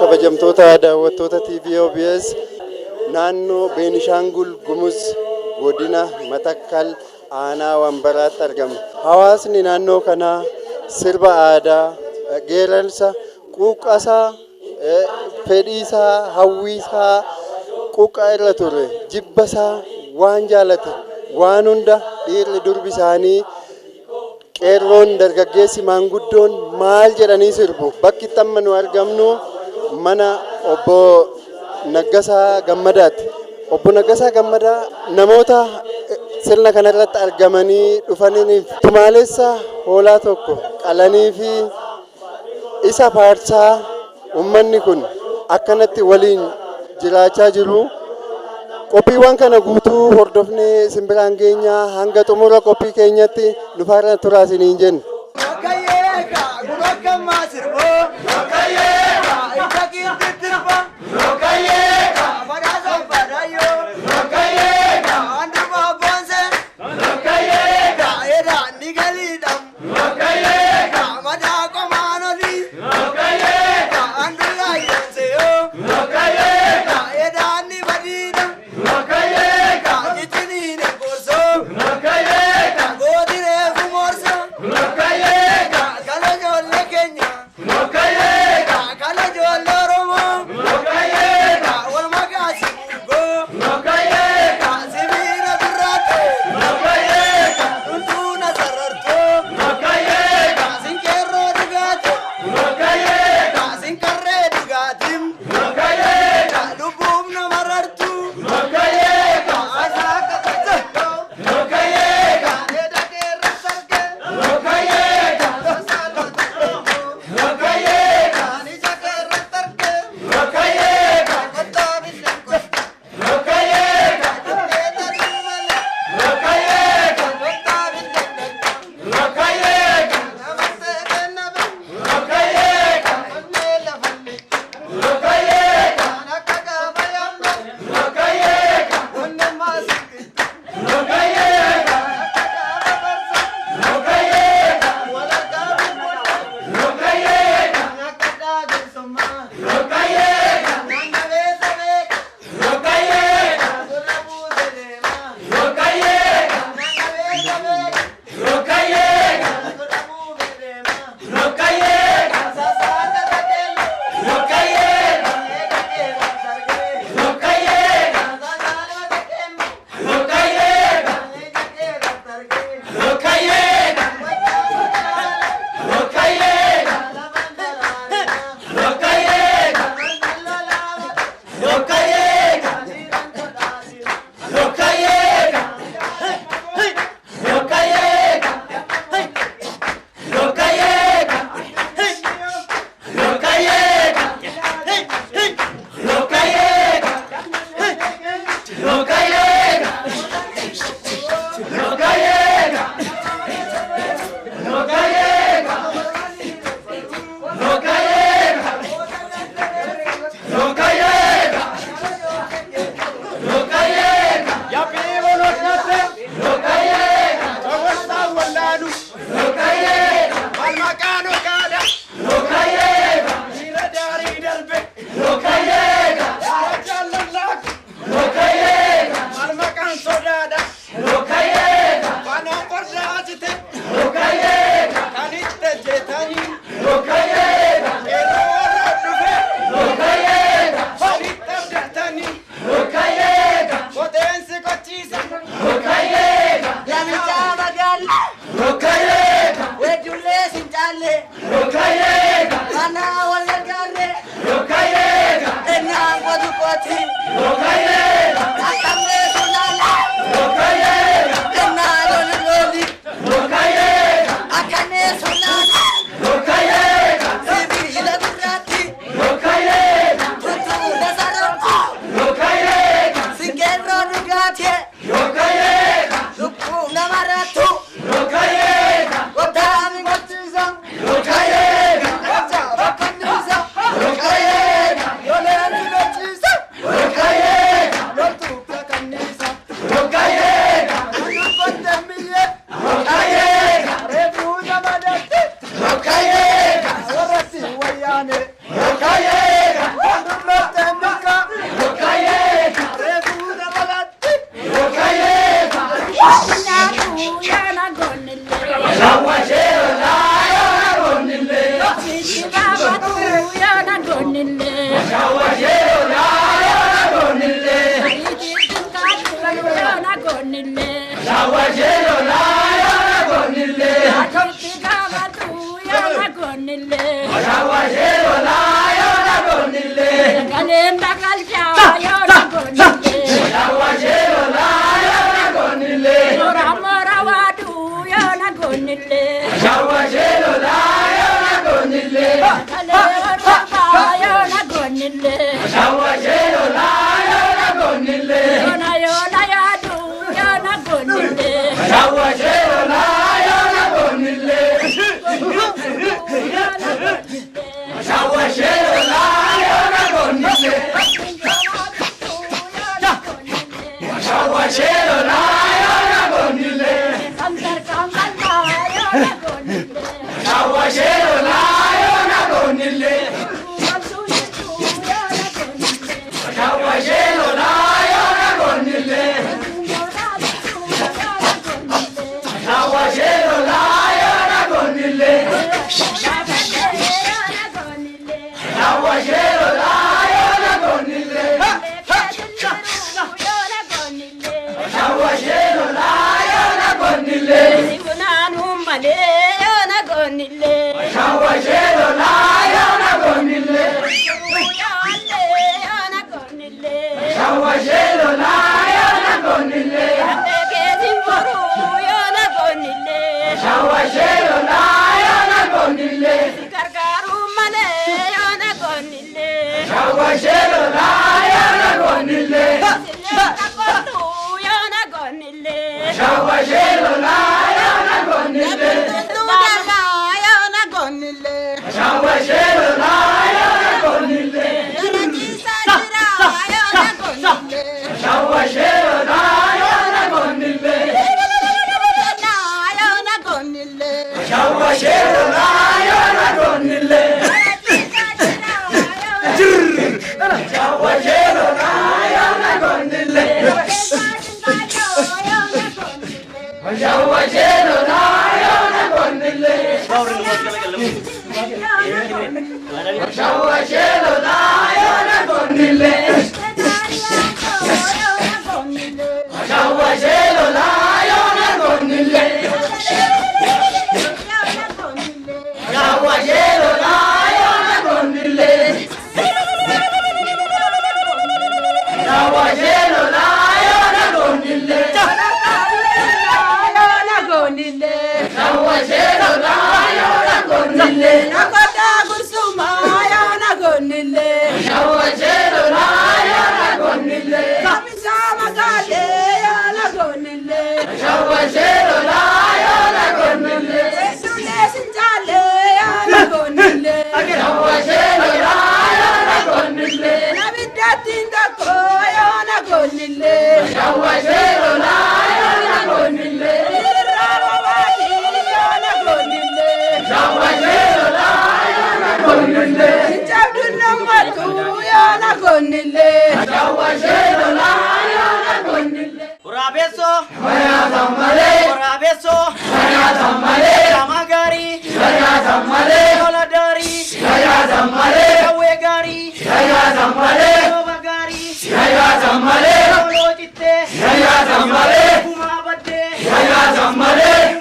kabajamtoota daawwattoota TV OBS naannoo Beenishaangul Gumuz godina Matakkal aanaa Wambaraatti argamu. Hawaasni naannoo kana sirba aadaa, geerarsa, quuqqasaa, fedhiisaa, hawwiisaa quuqqaa irra ture, jibbasaa waan jaalate, waan hunda dhiirri durbi isaanii qeerroon dargaggeessi maanguddoon maal jedhanii sirbu. Bakki tamma nu argamnu mana obbo Naggasaa Gammadaati. Obbo Naggasaa Gammadaa namoota sirna kanarratti argamanii dhufaniif tumaalessa hoolaa tokko qalanii fi isa faarsaa ummanni kun akkanatti waliin jiraachaa jiru. Qophiiwwan kana guutuu hordofnee simbiraan keenya hanga xumura qophii keenyatti nu faana turaa isiniin jenna. Look Orabeso, Orabeso, Ramagari, Oladari, Awegari, Obagari, Olojite, Kumabate,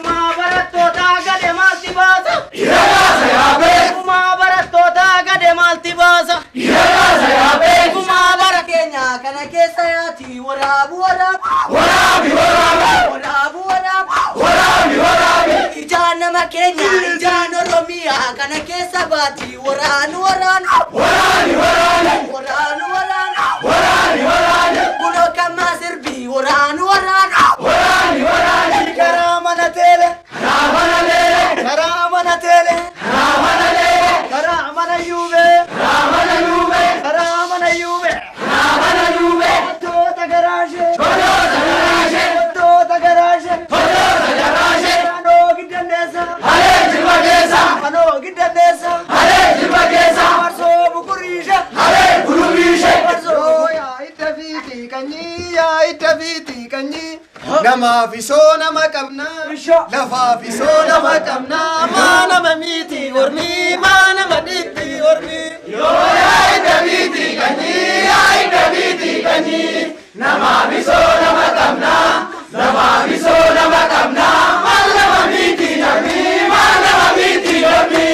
Kumabarato daga de maltibasa, Kumabarato daga de maltibasa, Kumabara Kenya, kana kesa yati, warabu warabu, warabu warabu, Ijana Makenya, Ijana Romia, kana kesa bati, waranu, Bulo kama sirbi, waranu, Karamana tele, Karamana Juve, Karamana Juve, Tota garage, Tota garage, Ano gidanesa, Ano gidanesa, Marso bukurisha, Marso ya itaviti kanyi nama fisona makabna lafa fisona makabna mana mamiti ormi mana maditi ormi yo ya itaviti kanyi nama fisona makabna lafa fisona makabna mana mamiti ormi mana mamiti ormi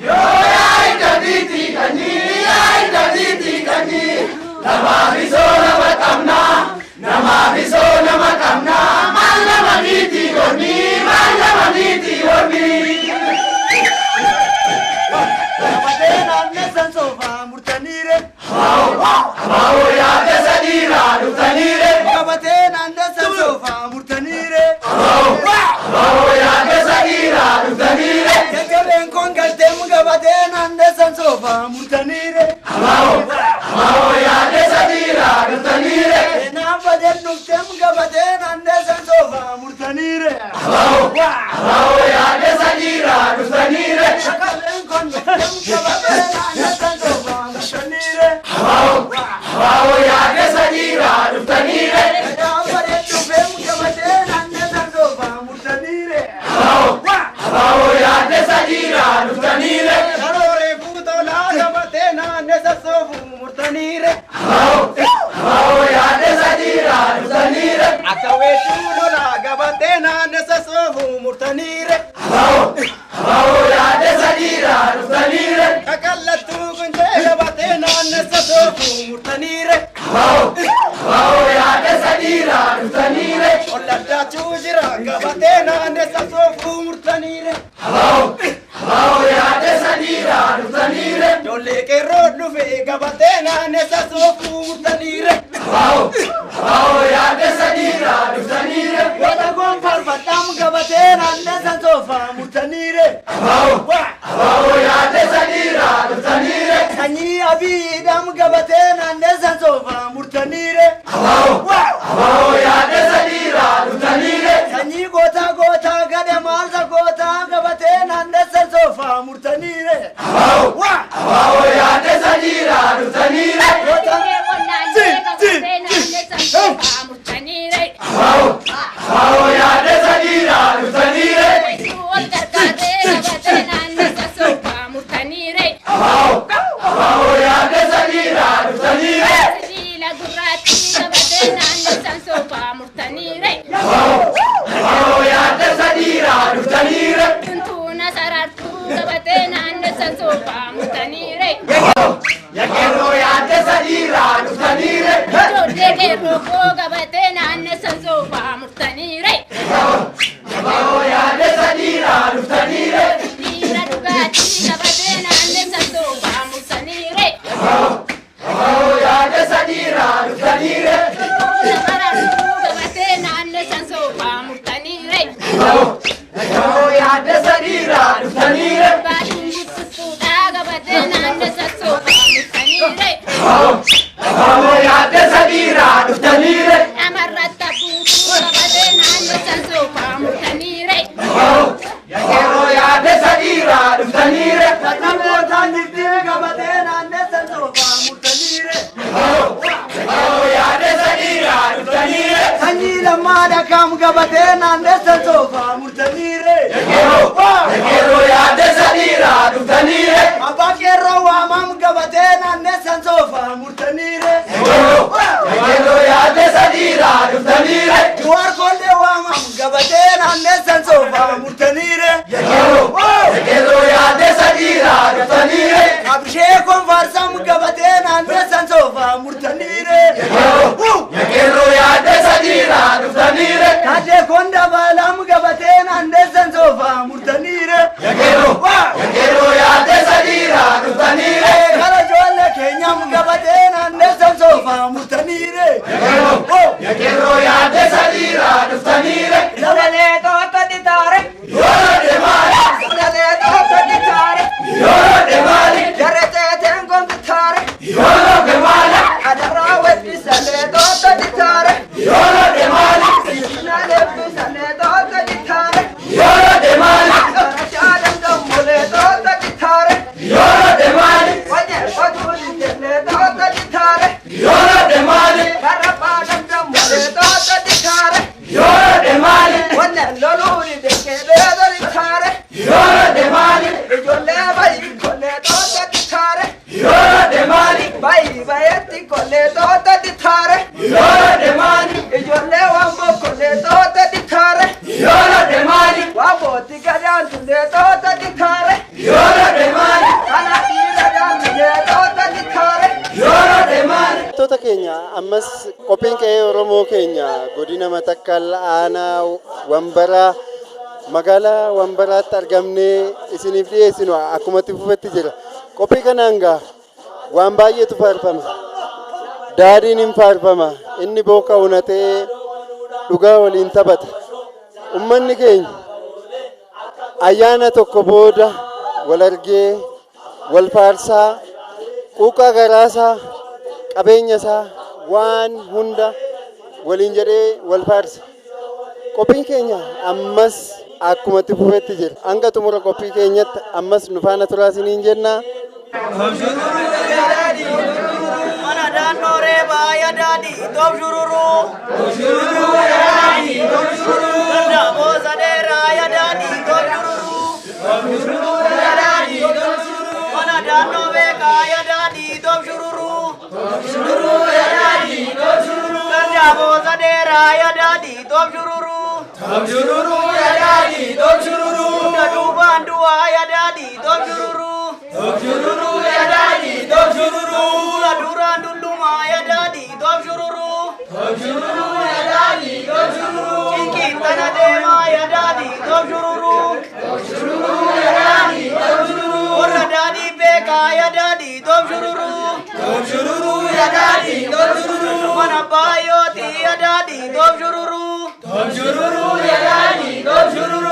yo ya itaviti kanyi Sila gurati, dhuftanire. Ijoollee qeerroo gabatee naannessan soofaa murtaniire. Aboo yaada sadiira dhuftanire. Dhiira dhugaatii gabatee naannessan soofaa murtaniire. Aboo yaada sadiira dhuftanire. Bararuu gabatee naannessan soofaa murtaniire. Aboo yaada sadiira dhuftanire. Baadhiin gurgurtuudhaa gabatee naannessan soofaa murtaniire. Aboo yaada sadiira dhuftanire. Namarratti abuutuu gabatee naannessan soofaa murtaniire. Yeroo yaada sadiira dhuftanire. Namootaan jirtee gabatee naannessan soofaa murtaniire. Aboo yaada sadiira dhuftanire. Sanyii lammaadha kam gabatee naannessan soofaa murtaniire. Yeroo yaada sadiira dhuftanire. Abbaa qeerroo waamam gabatee naannessan soofaa murtaniire. Yeroo yaada sadiira dhuftanire. Duwwaar koollee waamam gabatee naannessan soofaa murtaniire. Yeroo yaada sadiira dhuftanire. Abishee konfaarsam gabatee naannessan soofaa murtaniire. Yeroo yaada sadiira dhuftanire. Taatee konda baalam gabatee naannessan soofaa murtaniire. Yeroo yaada sadiira dhuftanire. Kara ijoollee keenyam gabatee naannessan soofaa murtaniire. Yeroo yaada sadiira dhuftanire. Sagalee tokko ditaare. Yoo deemaale. Sagalee tokko ditaare. Yoo deemaale. Jareteeteen kompitaare. Yoo deemaale. Adaraa webbisalee tokko ditaare. Yoo deemaale. Sinaalee bisalee tokko ditaare. Yoo deemaale. Garashaa dangammolee tokko ditaare. Yoo deemaale. Wajjin oduun jennee tokko ditaare. Yoo deemaale. Garabaa dangammolee tokko ditaare. Yoo deemaale. Wajjin loluun deekee ditaare. Yoo deemaale. Ijoollee baay'ee kollee tokko ditaare. Yoo deemaale. Baay'ee baay'eetti kollee tokko ditaare. Yoo deemaale. Ijoollee wamboo kollee tokko ditaare. Yoo deemaale. Wambooti gadaan tullee tokko ditaare. Yoo deemaale. Kanaatii gadaan tullee tokko ditaare. Yoo deemaale. Wantoota keenya ammas qophiin qe'ee Oromoo keenya godina Matakkal aanaa Wambaraa magaalaa Wambaraatti argamnee isiniif dhiyeessinu akkumatti fufetti jira. Qophii kanaan gaa waan baay'eetu faarfama. Daadhiin hin faarfama. Inni booka unatee dhugaa waliin taphata. Uummanni keenya ayyaana tokko booda wal argee wal faarsaa quuqqaa garaasaa qabeenya isaa waan hunda waliin jedhee wal faarsa. Qophiin keenya ammas akkumatti fufetti jira. Hanga xumura qophii keenyatti ammas nu faana turaa isiniin jenna. Mana daannoo reebaa yadaadhi toof shururuu. Danda'amoo sadeeraa yadaadhi toof shururuu. Mana daannoo beekaa yadaadhi toof shururuu. Danda'amoo sadeeraa yadaadhi toof shururuu. Duubaan duwwaa yadaadhi toof shururuu. Duraan dullumaa yadaadhi toof shururuu. Cinqiin tana deemaa yadaadhi toof shururuu. Warra daadhii beekaa yadaadhi toof shururuu. Mana baay'ooti yadaadhi toof shururuu.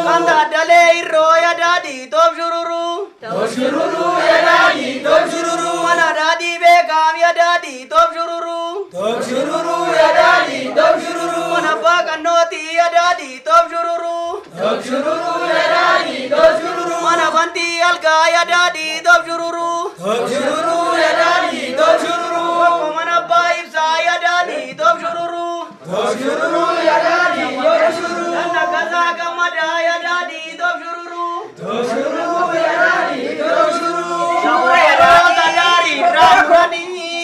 Kan taaddalee irroo yadaadhi toof shururuu. Mana daadhii beekaam yadaadhi toof shururuu. Mana baaqannooti yadaadhi toof shururuu. Mana bantii algaa yadaadhi toof shururuu. Tokko mana abbaa ibsaa yadaadhi toof shururuu. Danna gasaa gammadaa yadaadhi toof shururuu.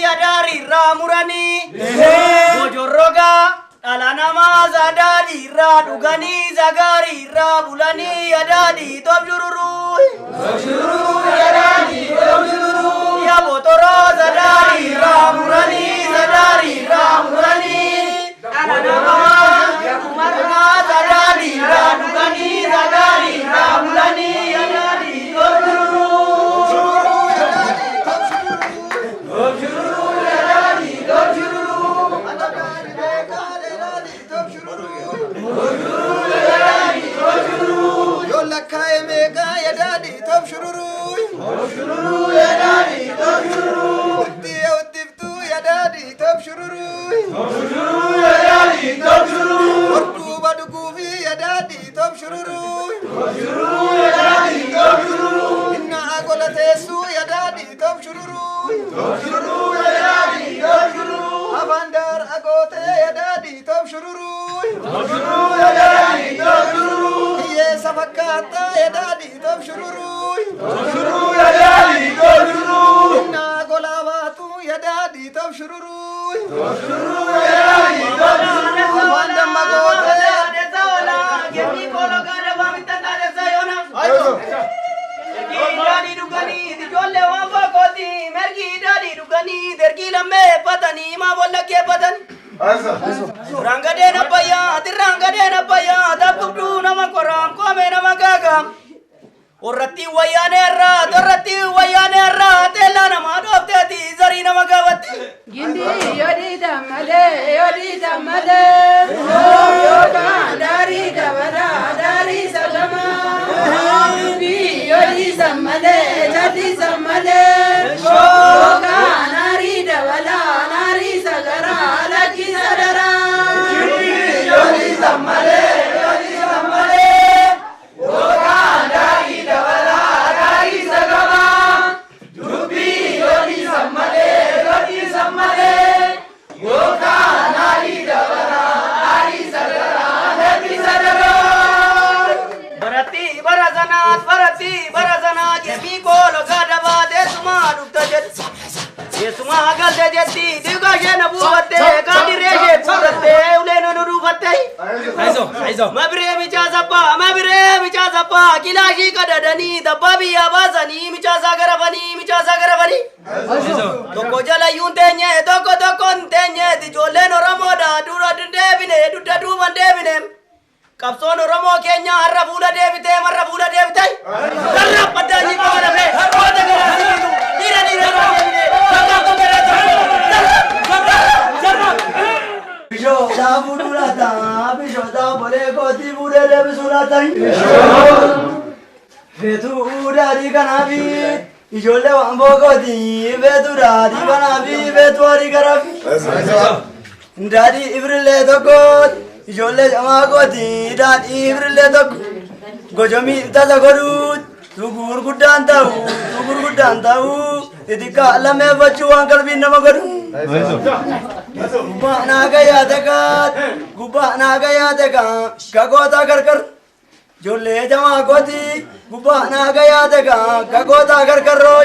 Yadaari raamuranii bojorroga dhala namaa zadaadhi irraa dhuganii zagaari irraa bulanii yadaadhi toof shururuu. Ya botoroo zadaadhi raamuranii zadaadhi. Abandar agote ya daddy top shururu. Ye sabakata ya daddy top shururu. Na golawatu ya daddy top shururu. Abandar magote Rangadena paya, dabdu nama koram, kome nama gagam. Orati wayanera, tela nama adoptati, zari nama gawati. Gindi yodi damade, yoga dari dabada, dari sagama. Gindi yodi samade, jadi samade. Yoga nari dabada, nari sagara, lagi sadara. Gindi yodi samade. Yoga dari dabada, dari sagama. Dubi yodi samade. Yoga nari dabada, dari sagara, lagi sadara. Barati barazana gemi ko loga daba de suma dukta jet ye suma agal de jetti diga je na buwate gadi reje purate ule no rubate aizo mabre mi chazapa kilashi kadadani dababi abazani mi chazagarabani toko jala yuntenye toko ntenye di jole no ramoda dura debine dudda duman debine Kapson Oromo Kenya harra fuula deebite darra paddaji ko rafe wada gara sibitu dira saka ko gara Bisho da budurata bisho da bole ko ti budere bisurata Vetu udari kanabi ijole wambo ko ti vetu radi kanabi vetu ari karabi Ndadi ibrile dokot Ijoollee jamaa kooti daadhii ibrillee tokko gojoomii tasa godhuut tugur guddaan ta'u xixiqqaa lameeffachuu waan qalbiin nama godhu gubbaa naaga yaate kakootaa karkar ijoollee jamaa kooti gubbaa naaga yaate kakootaa karkarroo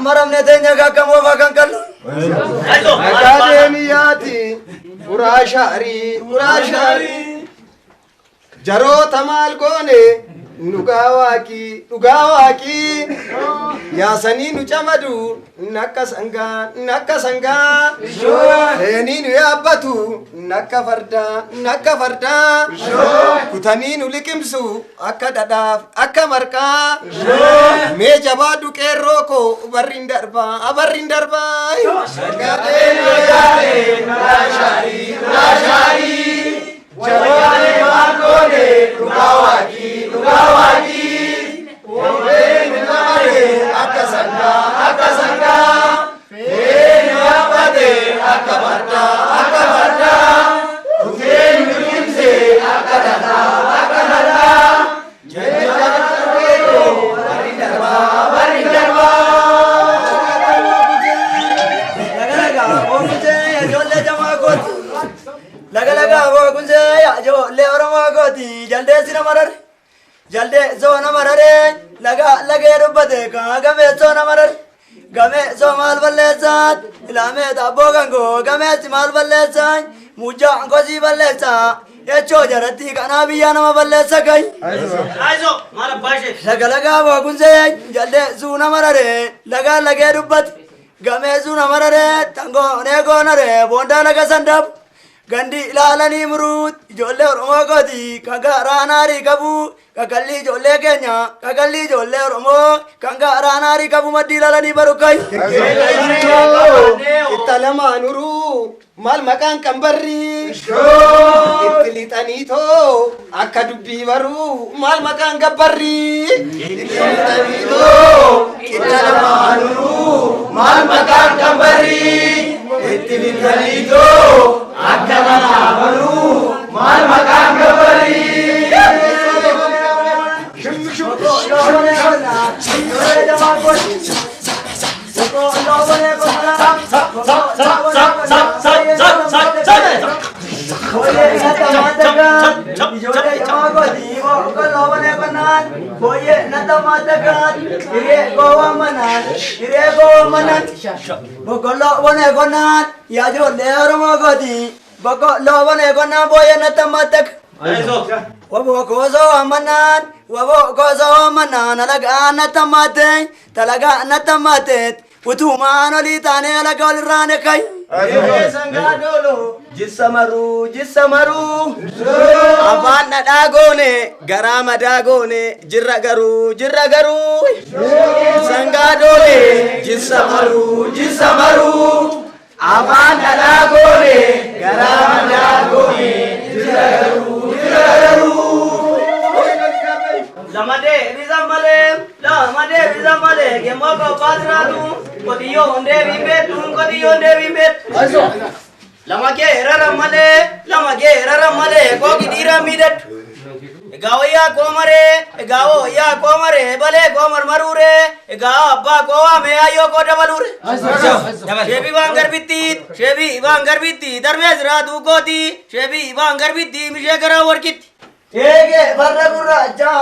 maramne teenya kakkamoofa kan kallu Akadeemiyaati uraashaarii jaroota maal goone dhugaa waaqii yaasanii nu camadu nakka sangaa leenii nu yaabbatu nakka fardaa kutanii nu liqimsu akka dhadhaaf akka marqaa mee jabaadhu qeerroo koo barriin darbaa Jawaane maangone dhugaa waaqii Oomeni namare akka sangaa Feeni yaabate akka fardaa Kuteen milkimse akka dhadaa Jajjabaa keekoo barri darbaa Laga bokunse ijoollee Oromoo kooti jalde sina marare lagee dubbate kan gameessoo na marare gameessoo maal balleessaat ilaamee xabboo kangoo gameessi maal balleessaat muujjaa ankosii balleessaa jechoo jaratti kanaa biyyaa nama balleessa kai laga bokunse jalde suuna marare lagee dubbate gameessuu na marare tangoo neegoonare boondaa laga sandaaf Gandi ilaalanii muruut ijoollee Oromoo kooti kan gaaraan aarii qabu kakalli ijoollee keenya kakalli ijoollee Oromoo kan gaaraan aarii qabu maddii ilaalanii barukai. Itta lamaan uruu maal maqaan kan barri itti lixaniitoo akka dubbii baruu maal maqaan gabbarri itti lixaniitoo itta lamaan uruu maal maqaan kan barri itti lixaniitoo akka namaa baruu maal maqaan gabbarri. Shum ijoollee jamaa gooti boqqolloo mana qonnaan booyyee nata maatakaan hiree goowwan manaan hiree goowwan manaan boqqolloo mana qonnaan yaa ijoollee oromoo gooti boqqolloo mana qonnaan booyyee nata maatakaan waboo koosoo amanaan waboo koosoo amanaan alagaa nata maatee talagaa nata maatee utumaan olii taanee alagaa olirraan eekay. Sangaadolo jissamaru afaan dhadhaa goone garaa madaa goone jirra garuu sangaadole jissamaru afaan dhadhaa goone garaa madaa goone jirra garuu Lamade bizamale gemoko patratu kodiyo onde bimbet lamage raramale ko gidira midet gawo ya komare bale komar marure gawo abba ko ame ayo ko dabalure shebi bangar bitti darmez radu godi shebi bangar bitti mishe gara warkit Ege barra guracha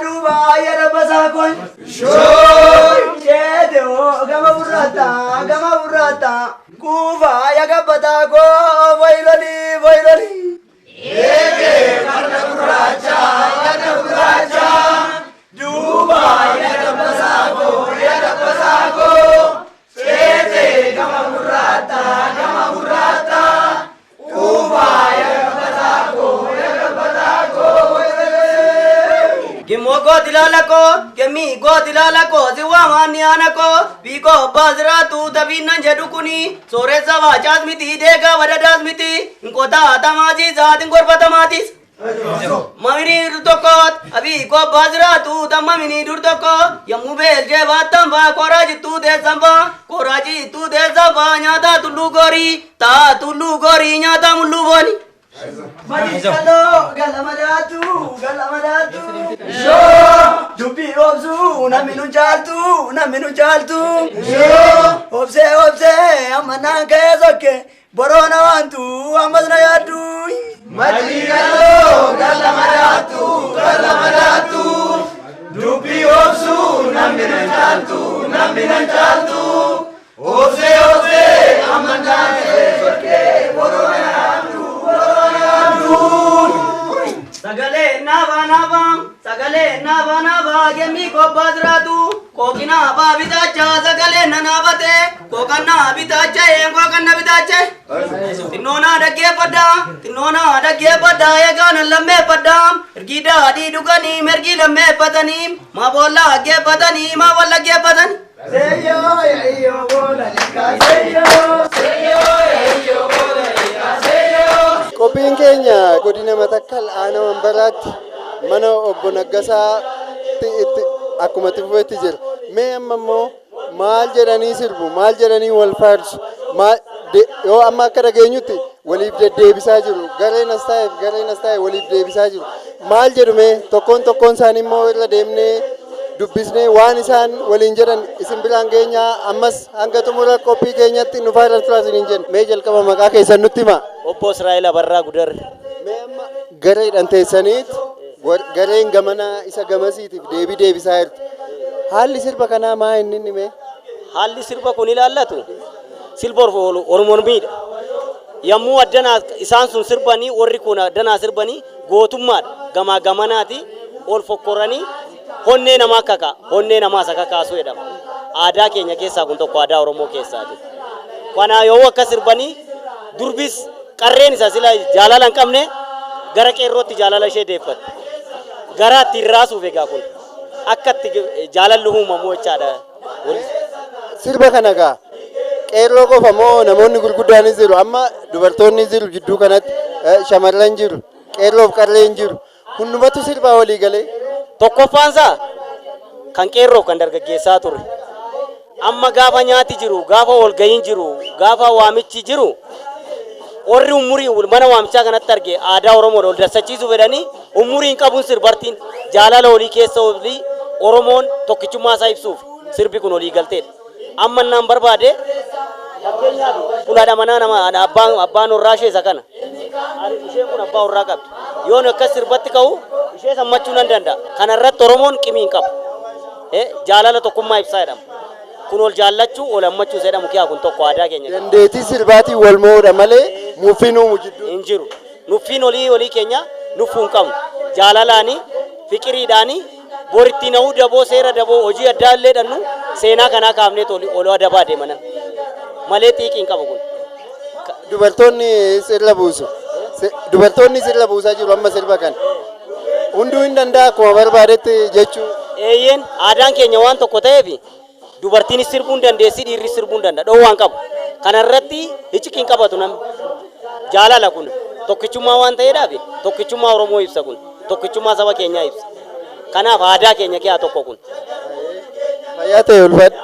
duba yara basakon shoy chedeo gama burrata kuva yaga batako vailoli Ege barra guracha duba yara basako chede gama burrata kuva yaga Gimogo dilala ko ziwa maniana ko biko bazra tu tabina jedukuni sore sawa chasmiti dega wadadasmiti ngota tamaji zaat ngorpatamatis mamini durtokot abi ko bazra tu tamamini durtoko yamubel je batamba koraji tu de zamba nyata tullu gori nyata mullu boni Majikalo galamadatu Sho Dubi obsu naminu jaltu Sho Obse amana kezoke Borona wantu amadna yadu Majikalo galamadatu Dubi obsu naminu jaltu Obse amana kezoke Borona wantu Sagale nava gemi ko bazratu kokina babitacha sagale nanavate kokana bitacha kokana bitacha tinona dagge pada yagana lamme padam ergida di dugani mergi lamme patani ma bolla ge patani seyo bola lika seyo Qophiin keenya godina Matakkal aanaa Wambaraatti mana obbo Naggasaatti akkuma itti fufetti jira. Mee amma immoo maal jedhanii sirbu? Maal jedhanii wal faarsu? Yoo amma akka dhageenyutti waliif deddeebisaa jiru. Gareen as taa'e waliif deebisaa jiru. Maal jedhu mee tokkoon isaanii immoo irra deemnee dubbisnee waan isaan waliin jedhan isin biraan geenyaa ammas hanga xumura qophii keenyatti nu faarra turaasin jenna. Mee jalqaba maqaa keessan nutti himaa. Obbo Israa'el Abarraa Gudar. Mee amma gareedhaan teessaniit gareen gamana isa gamasiitiif deebisaa jirtu. Haalli sirba kanaa maa inni mee? Haalli sirba kun ilaallatu sirba Oromoon miidha. Yommuu addanaa isaan sun sirbanii warri kun addanaa sirbanii gootummaadha. Gamaa gamanaati ol fokkoranii honnee namaa kakaasuu jedhama. Aadaa keenya keessaa kun tokko aadaa Oromoo keessaati. Kana yoo akka sirbanii durbis qarreen isaa sila jaalala hin qabne gara qeerrootti jaalala ishee deeffatti. Gara ittiin raasuuf egaa kun akka itti jaalalli uumamu jechaadha. Sirba kana gaa qeerroo qofa moo namoonni gurguddaanis jiru? Amma dubartoonni jiru jidduu kanatti shamarran jiru qeerroof qarreen jiru hundumatu sirbaa walii galee. Tokkoffaansaa kan qeerroof kan dargaggeessaa ture. Amma gaafa nyaati jiru, gaafa walgayiin jiru, gaafa waamichi jiru, warri umurii mana waamichaa kanatti arge aadaa Oromoo ol darsachiisuu fedhanii umuriin qabuun sirbartiin jaalala olii keessa olii Oromoon tokkichummaa isaa ibsuuf sirbi kun olii galteedha. Amma naan barbaade fakkeenyaaf fuulaadha manaa nama abbaan warraa ishee isa kana isheen kun abbaa warraa qabdi. Yoon akkas sirbatti ka'u ishee sammachuu nan danda'a. Kana irratti Oromoon qimii hin qabu. Jaalala tokkummaa ibsaa jedhama. Kun ol jaallachuu ol hammachuu jedhamu kiyaa kun tokko aadaa keenya. Dandeettii sirbaatiin wal mo'uudha malee nuuffiin uumu jidduu hin jiru. Nuffiin olii keenya nuffuu hin qabnu. Jaalalaanii fiqiriidhaanii boritti na'uu daboo seera daboo hojii addaa illee dhannu seenaa kanaa kaafnee oluu adabaa deemanan malee xiiqii hin qabu kun. Dubartoonni sirra buusu. Dubartoonni sirra buusaa jiru amma sirba kan. Hunduu hin danda'a akkuma barbaadetti jechuu. Eeyyeen aadaan keenya waan tokko ta'eef dubartiin sirbuu hin dandeessi dhiirri sirbuu hin danda'a dhoowwaan qabu. Kana irratti icciqiin qabatu namni. Jaalala kun tokkichummaa waan ta'eedhaaf tokkichummaa Oromoo ibsa kun tokkichummaa saba keenyaa ibsa. Kanaaf aadaa keenya kiyaa tokko kun. Fayyaa ta'e ulfaadha.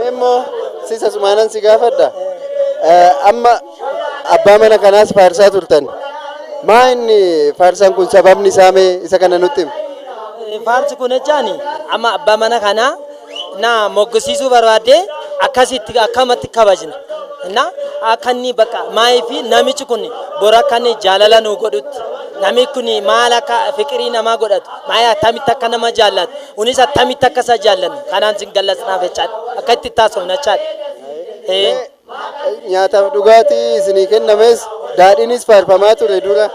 Immoo siisa sumaanan si gaafadha. Amma abbaa mana kanaas faarsaa turtan. Maa inni faarsaan kun sababni isaa mee isa kana nutti hima? Faarsi kun jechaani amma abbaa mana kanaa na moggisiisuu barbaadee akkasitti akkamatti kabajna. Na akka inni bakka maayii fi namichi kun bora kan jaalala nu godhutti. Nami kun maal akka fiqirii namaa godhatu maayii attamitti akka nama jaallatu unis attamitti akka isa jaallannu kanaan sin gallasnaaf jechaadha akka itti taasifna jechaadha. Nyaataaf dhugaatii isinii kennames daadhiinis faarfamaa ture dura.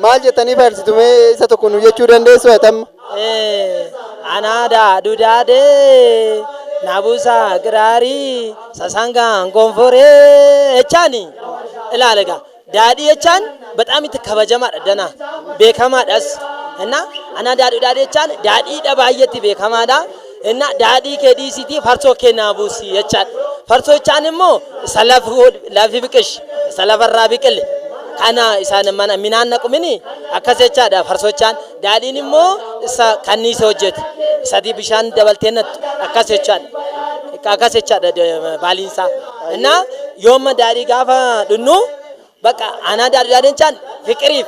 Maal jettanii faarsitumee isa tokko nu jechuu dandeessu atamma? Anaada dudaadee nabusa giraari sasangaan gonforee jechaani ilaalaga daadhii jechaan በጣም የተከበጀማadha dana beekamaadhas እና anaada dudaadee jechaan daadhiidha baay'eetti beekamaadha እና daadhii kee dhiisitii farsoo kennaa buusi jechaadha farsoo jechaan immoo lafi biqish lafarraa biqile kana isaan mana minaan naqumini akkas jechaadha farsoo jechaan daadhiin immoo isa kanniisa hojjete sadii bishaan dabalteen akkas jechaadha baaliinsa እና yooma daadhii gaafa dhunnu bakka anaada dudaadeen jechaan fiqiriif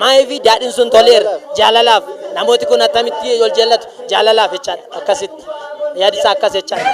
maayii fi daadhiin sun toleera jaalalaaf namooti kun attamitti ol jaallatu jaalalaaf jechaadha akkasitti yaadisa akkas jechaadha.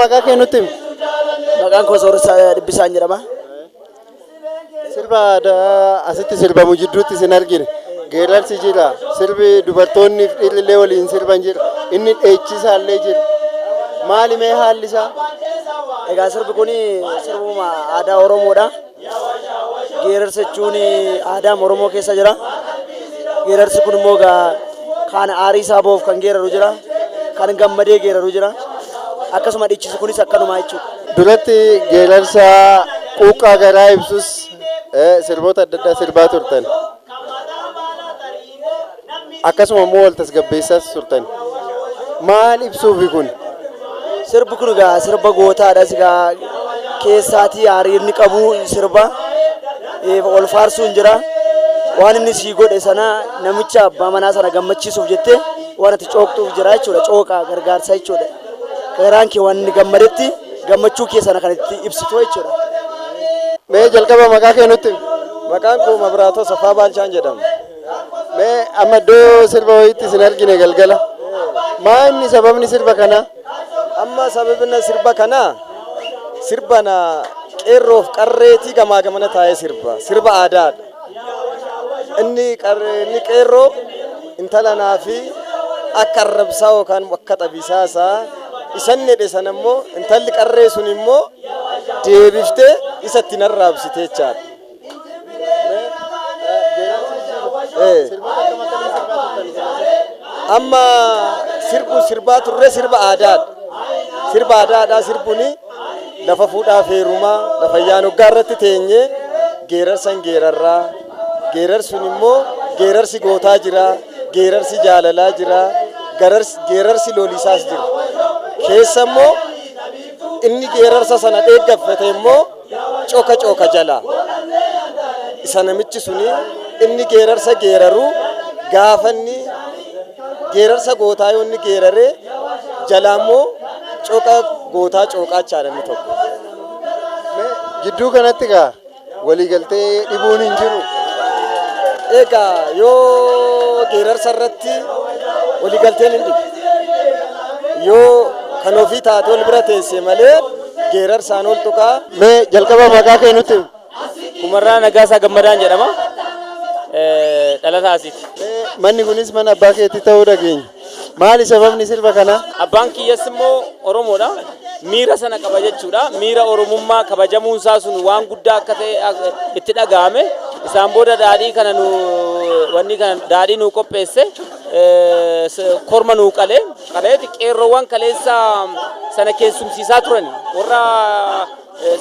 maqaa kee nutti himi. Maqaan koo Sooressa Dibbisaan jedhama. Sirba aadaa asitti sirbamu jidduutti isin argine. Geerarsi jira. Sirbi dubartoonni fi dhiirrillee waliin sirban jira. Inni dheechisaallee jira. Maali mee haalli isaa? Egaa sirbi kun sirbuma aadaa Oromoodha. Geerarsa jechuun aadaa Oromoo keessa jira. Geerarsi kun immoo kan aarii isaa boof kan geeraru jira. Kan gammadee geeraru jira. Akkasuma dhiichisi kunis akkanuma jechuudha. Duratti geerarsa quuqqaa garaa ibsus sirboota adda addaa sirbaa turtan. Akkasuma immoo wal tasgabbeessaas turtan. Maal ibsuufi kun? Sirbi kun egaa sirba gootaadha. Egaa keessaatii aarii inni qabu sirba ol faarsuun jira. Waan inni sii godhe sana namicha abbaa manaa sana gammachiisuuf jettee waan ati cooqtuuf jira jechuudha. Cooqaa gargaarsa jechuudha. Garaan kee waan inni gammadetti gammachuu kee sana kan itti ibsitu jechuudha. Mee jalqaba maqaa kee nutti himi. Maqaan koo Mabiraatoo Safaa Baalchaan jedhama. Mee amma iddoo sirba wayiitti isin argine galgala. Maa inni sababni sirba kanaa? Amma sababni sirba kanaa sirbana qeerroof qarreetii gamaa gamana taa'ee sirba aadaadha. Inni qeerroo intala naa fi akka arrabsaa yookaan akka xabiisaa isaa isan jedhe sana immoo intalli qarree sun immoo deebiftee isatti narraabsite jechaadha. Amma sirbaa turre sirba aadaadha. Sirba aadaadha sirbuni lafa fuudhaa feerumaa lafa ayyaana waggaa irratti teenyee geerarsan geerarraa geerarsun immoo geerarsi gootaa jira geerarsi jaalalaa jira geerarsi lolisaas jira. Keessa immoo inni geerarsa sana deeggaffate immoo cooka jala isa namichi suni inni geerarsa geeraru gaafanni geerarsa gootaa yoo inni geeraree jalaa immoo cooka gootaa cooqaachaadha inni tokko. Jidduu kanatti gaa waliigaltee dhibuun hin jiru. Egaa yoo geerarsa irratti waliigalteen hin dhibu. Yoo kan ofii taate ol bira teesse malee geerarsaan ol tuqaa. Mee jalqaba maqaa kee nutti himi. Kumarraa Nagaasaa Gammadaan jedhama. Dhalataa asiiti. Manni kunis mana abbaa keetii ta'uu dhageenya. Maali sababni sirba kanaa? Abbaan kiyyas immoo Oromoodha. Miira sana qaba jechuudha. Miira Oromummaa kabajamuun isaa sun waan guddaa akka ta'e itti dhaga'ame. Isaan booda daadhii kana daadhii nuu qopheesse. Korma nuu qaleeti qeerroowwan kaleessa sana keessumsiisaa turani. Warra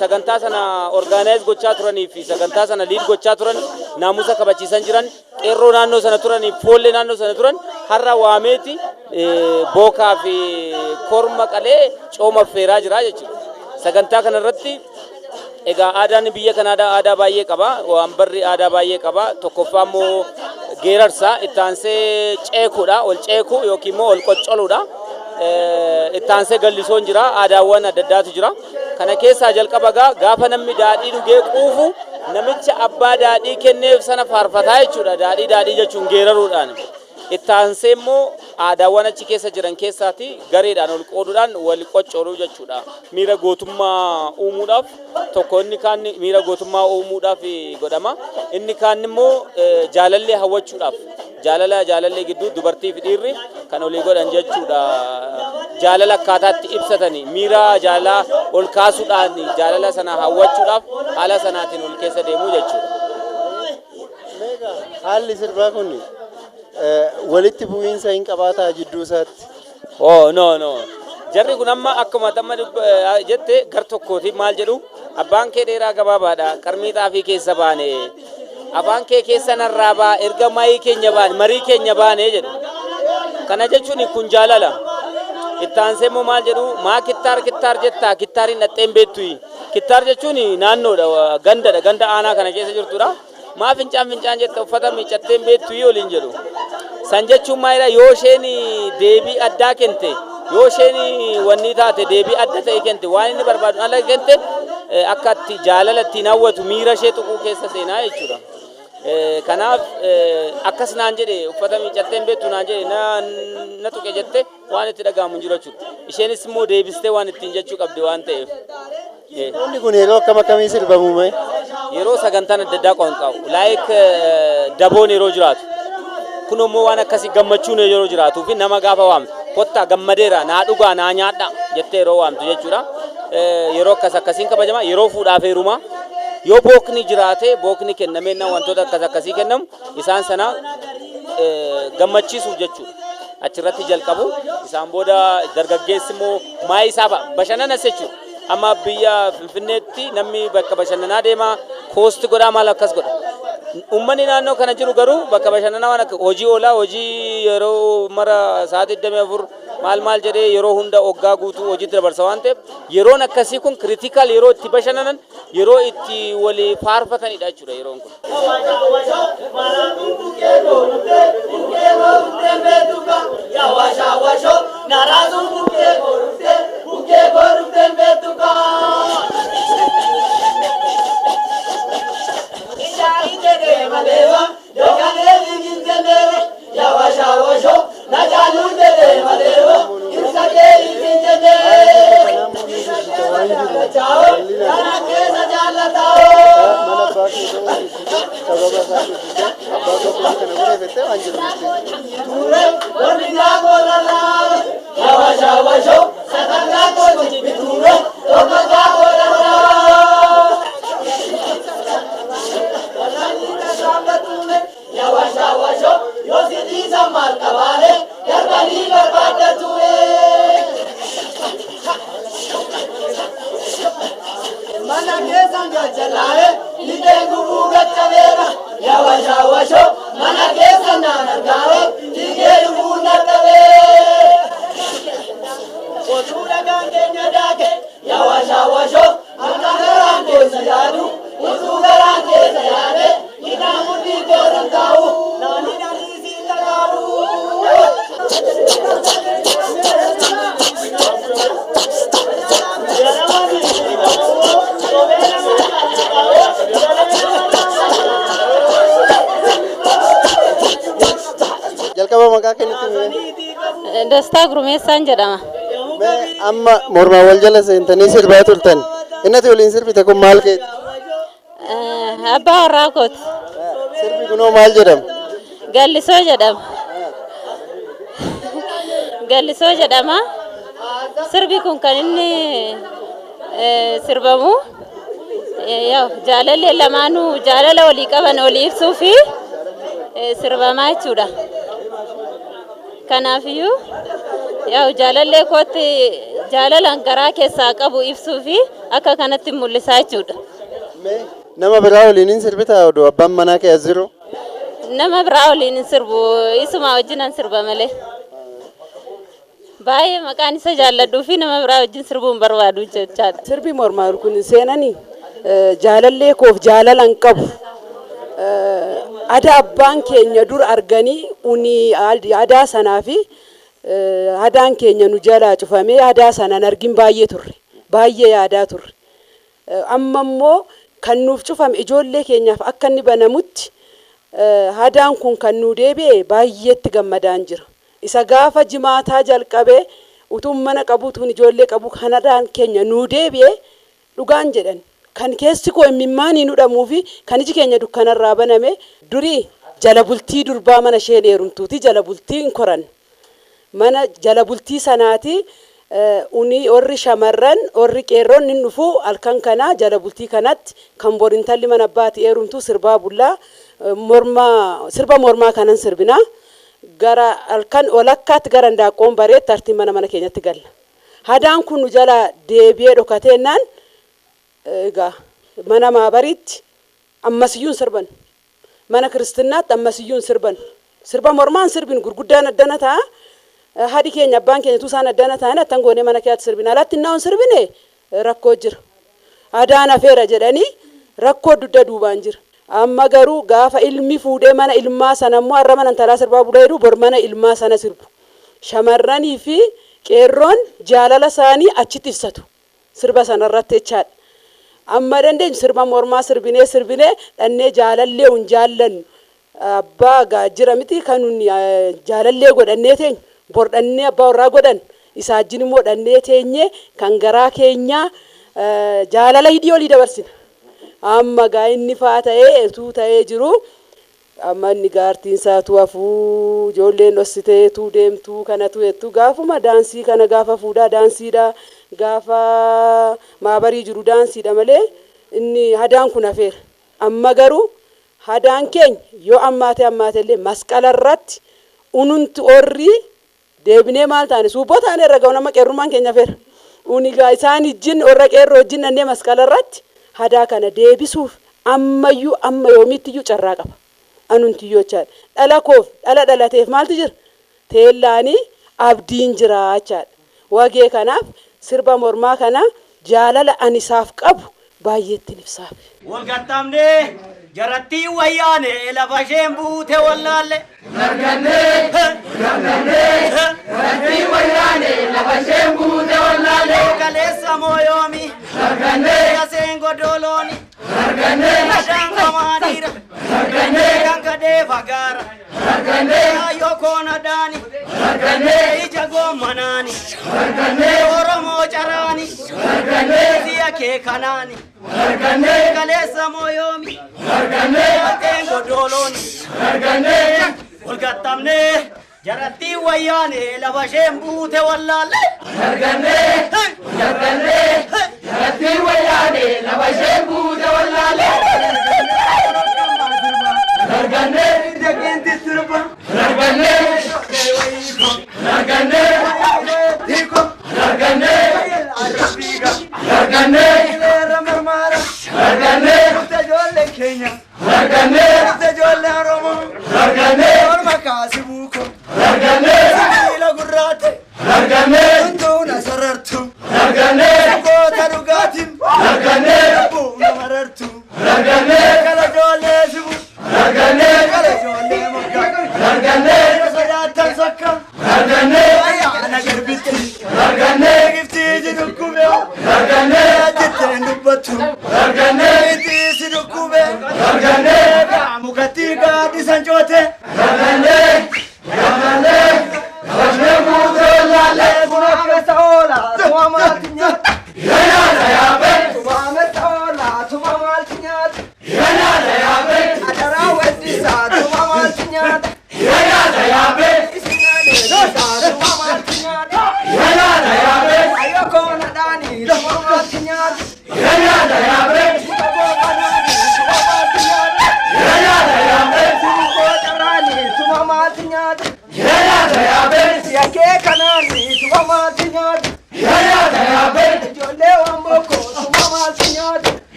sagantaa sana orgaanaayiz gochaa turanii fi sagantaa sana liid gochaa turan naamusa kabachiisan jiran qeerroo naannoo sana turanii foollee naannoo sana turan har'a waameeti bookaa fi korma qalee cooma feeraa jira jechuudha. Sagantaa kana irratti egaa aadaan biyya kanaa aadaa baay'ee qaba. Waanbarri aadaa baay'ee qaba. Tokkoffaa immoo geerarsa itti aansee ceekuudha. Ol ceekuu yookiin immoo ol qoccoluudha. Itti aansee gallisoon jira. Aadaawwan adda addaatu jira. Kana keessaa jalqaba gaafa namni daadhii dhugee quufu namicha abbaa daadhii kenneef sana faarfataa jechuudha. Daadhii jechuun geeraruudhaan. Itti aansee immoo aadaawwan achi keessa jiran keessaati gareedhaan ol qooduudhaan wal qoccoluu jechuudha. Miira gootummaa uumuudhaaf tokko inni kaan miira gootummaa uumuudhaaf godhama. Inni kaan immoo jaalallee hawwachuudhaaf. Jaalallee gidduu dubartii fi dhiirri kan olii godhan jechuudha. Jaalala akkaataatti ibsatanii miira jaalalaa ol kaasuudhaan jaalala sana hawwachuudhaaf haala sanaatiin ol keessa deemuu jechuudha. Haalli sirbaa kun walitti bu'iinsa hin qabaataa jidduu isaatti. No. Jarri kun amma akkuma tamma jette gar tokkooti maal jedhu abbaan kee dheeraa gabaabaadha qarmiixaa fi keessa baane. Abbaan kee keessa narraa baa erga marii keenya baane jedhu. Kana jechuun kun jaalala. Itti aansee immoo maal jedhu maa kittaar jettaa kittaariin dhaxxeen beektu. Kittaar jechuun naannoodha ganda aanaa kana keessa jirtudha. Maa fincaan jetta uffata miiccatteen beektu waliin jedhu. San jechuun maalidha yoo isheen deebii addaa kente yoo isheen wanni taate deebii adda ta'e kente waan inni barbaadu ala kente akka itti jaalala ittiin hawwatu miira ishee tuquu keessa seenaa jechuudha. Kanaaf akkas naan jedhe uffata miiccatteen beektu naan jedhe na tuqe jette waan itti dhaga'amu hin jiru jechuudha. Isheenis immoo deebistee waan ittiin jechuu qabdi waan ta'eef. Inni kun yeroo akkamii sirbamu mee? Yeroo sagantaan adda addaa qophaa'u laayik daboon yeroo jiraatu kun immoo waan akkasii gammachuun yeroo jiraatuu fi nama gaafa waamtu kottaa gammadeera naa dhugaa naa nyaadha jettee yeroo waamtu jechuudha. Yeroo akkasiin kabajama yeroo fuudhaaf heerumaa yoo bookni jiraate bookni kennameenna wantoota akkasii kennamu isaan sana gammachiisuuf jechuudha. Achirratti jalqabu isaan booda dargaggeessi immoo maayii isaa bashannanas jechuudha. Amma biyya Finfinneetti namni bakka bashannanaa deema koosti godhaa maal akkas godha. Uummanni naannoo kana jiru garuu bakka bashannanaa waan akka hojii oolaa hojii yeroo mara sa'aatii 24 maal jedhee yeroo hunda hoggaa guutuu hojiitti dabarsa waan ta'eef yeroon akkasii kun kiriitikaal yeroo itti bashannanan yeroo itti walii faarfatanidha jechuudha yeroon kun. Jalqaba maqaa keenyatti Dastaa Gurmeessaan jedhama. amma mormaa wal jala seentanii sirbaa turtan. Innati waliin sirbite kun maal keeti? Abbaa warraa kooti. Sirbi kunoo maal jedhama? Gallisoo jedhama. Gallisoo jedhama. Sirbi kun kan inni sirbamu jaalallee lamaanuu jaalala walii qaban walii ibsuu fi sirbamaa jechuudha. Kanaafiyyuu jaalallee kootti jaalalaan garaa keessaa qabu ibsuu fi akka kanatti mul'isaa jechuudha. Nama biraa waliin hin sirbitaa oduu abbaan manaa kee as jiru? Nama biraa waliin hin sirbu isuma wajjinan sirba malee. Baay'ee maqaan isa jaalladhuu fi nama biraa wajjin sirbuu hin barbaadu jechaadha. Sirbi mormaa kun seenanii jaalallee koof jaalalan qabu. Aadaa abbaan keenya dur arganii unii aadaa sanaa fi aadaan keenya nu jalaa cufamee aadaa sanaan argin baay'ee turre. Baay'ee yaadaa turre. Amma immoo kan nuuf cufame ijoollee keenyaaf akka inni banamutti aadaan kun kan nu deebi'e baay'eetti gammadaan jira. Isa gaafa jimaataa jalqabee utuun mana qabuutuun ijoollee qabu kan aadaan keenya nu deebi'e dhugaan jedhan. Kan keessi koo imimmaanii nu dhamuu fi kan iji keenya dukkanarraa baname durii jala bultii durbaa mana isheen heerumtuuti jala bultii hin koran. Mana jala bultii sanaati unii orri shamarran orri qeerroon hin dhufu halkan kana jala bultii kanatti kan borintalli mana abbaati heerumtu sirbaa bullaa sirba mormaa kanan sirbina. Gara halkan walakkaatti gara ndaaqoon bareetti artiin mana keenyatti galla. Aadaan kun nu jala deebi'ee dhokateennaan egaa mana maabariitti ammasiyyuun sirban. Mana kiristaanaatti ammasiyyuun sirban. Sirba mormaan sirbin gurguddaan addana ta'a. Haadhi keenya abbaan keenya tusaan addana ta'an attan goonee mana keetti sirbina. Alatti naawun sirbine rakkoo jira. Aadaan afeera jedhanii rakkoo dudda duubaan jira. Amma garuu gaafa ilmi fuudhee mana ilmaa sana immoo har'a mana intalaa sirbaa bulee jiru bor mana ilmaa sana sirbu. Shamarranii fi qeerroon jaalala isaanii achitti ibsatu. Sirba sanarratti jechaadha. amma dandeenyu sirba mormaa sirbinee dhannee jaalallee hin jaallannu abbaa gaajjira miti kan nun jaalallee godhannee teenyu bor dhannee abbaa warraa godhan isaa wajjin immoo dhannee teenye kan garaa keenyaa jaalala hidhii olii dabarsina amma gaa inni faa ta'ee etuu ta'ee jiru amma inni gaartiin isaatu hafuu ijoolleen dhossiteetu deemtu kanatu jettu gaafuma daansii kana gaafa fuudhaa daansiidha gaafa maabarii jiru daansiidha malee inni hadaan kun hafeera amma garuu hadaan keenya yoo ammaate illee masqala irratti ununti orrii deebinee maal taane suubboo taane irra ga'u nama qeerrummaan keenya hafeera unigaa isaan ijjin orra qeerroo ijjin dhannee masqala irratti hadaa kana deebisuuf ammayyuu amma yoomiittiyyu carraa qaba anuntiyyoo chaadha dhala koof dhala dhalateef maaltu jira teellaanii abdiin jira chaadha wagee kanaaf sirba mormaa kana jaalala ani isaaf qabu baay'eetti ibsaaf walgattamnee jarattii wayyaane lafa isheen buute wallaalle jarattii wayyaane lafa isheen buute wallaalle kaleessa mooyoomi yaseen godolooni ashaan kamaadhiira kan kadee fagaara ayyoo koona daani ija goommanaani oromoo caraani siya kee kanaani kaleessa mooyoomi yaseen godolooni walgattamnee jarattii wayyaane lafa isheen buute wallaalle jarattii wayyaane lafa isheen buute wallaalle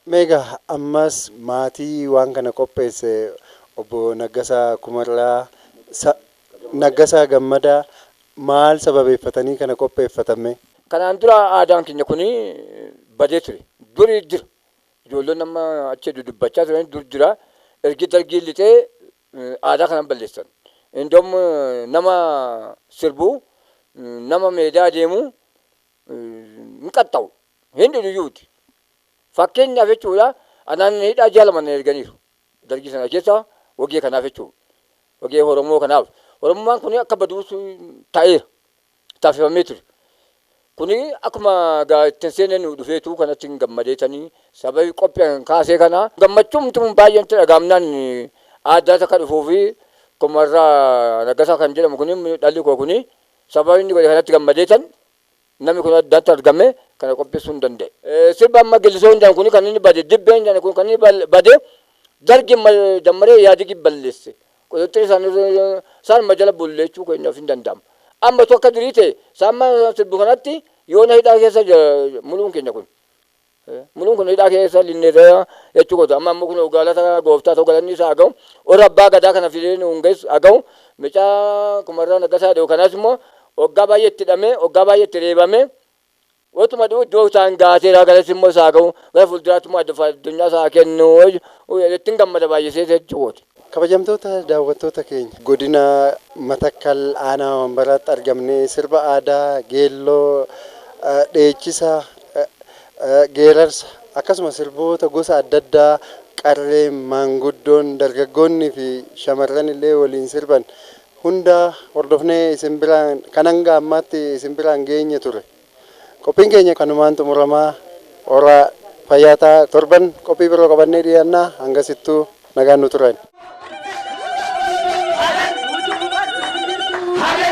Meegaa ammas maatii waan kana qopheesse obbo Naggasaa Kumarraa Naggasaa Gammadaa maal sababeeffatanii kana qopheeffatame? Kanaan dura aadaan keenya kun badee ture. Durii jira. Ijoolleen amma achi dubbachaa turan dur jira. Ergi dargii lixee aadaa kanan balleessan. Indoom nama sirbu nama meedaa deemu hin qaxxa'u. Hin dhiyuuti. Fakkeenyaaf jechuudha anaan hidhaa jaalaman erganiiru. Dargii sana keessa wagee kanaaf jechuudha. Wagee Oromoo kanaaf. Oromummaan kun akka baduus ta'eera. Taasifamee ture. kuni akkuma ittiin seenan dhufeetu kanatti gammadeetanii sababii qophiin kaasee kana gammachuun baay'een dhagaamnaan aadaa takka dhufuu fi kumarraa nagasaa kan jedhamu kuni dhalli koo kuni sababii inni godhe kanatti gammadeetan namni kun addaatti argame kana qopheessuu hin danda'e. Sirba amma gillisoo hin kuni kan inni bade dibbeen jedhan kun kan inni bade dargi dammaree yaadigi balleesse. Qotottee isaan majala bulleechuu keenyaaf hin danda'amu. Amma tokko durii ta'e saamma sirbu kanatti yoona hidhaa keessa muluun keenya kun. Muluun kun hidhaa keessa linneerra jechuu qotu. Amma ammoo kun ogaalata gooftaa ta'uu galanni isaa haga'u. Warra abbaa gadaa kana fidee nuun geessu haga'u. Micaa kumarraa nagasaa dhiyoo kanas immoo waggaa baay'ee itti hidhamee waggaa baay'ee itti reebamee watuma dhi'u iddoo isaan gaateera galas immoo isaa haga'u. Gara fuulduraatti immoo addunyaa isaa kennu ittiin gammada baay'isee jechuudha. Kabajamtoota daawwattoota keenya godina Matakkal aanaa Wambaraatti argamnee sirba aadaa geelloo dheechisa geerarsa akkasumas sirboota gosa adda addaa qarree maanguddoon dargaggoonni fi shamarran illee waliin sirban hunda hordofnee isin biraan kan hanga ammaatti isin biraan geenye ture. Qophiin keenya kanumaan xumuramaa hora fayyaataa torban qophii biroo qabannee dhiyaannaa hangasittuu nagaan nu turan. Hare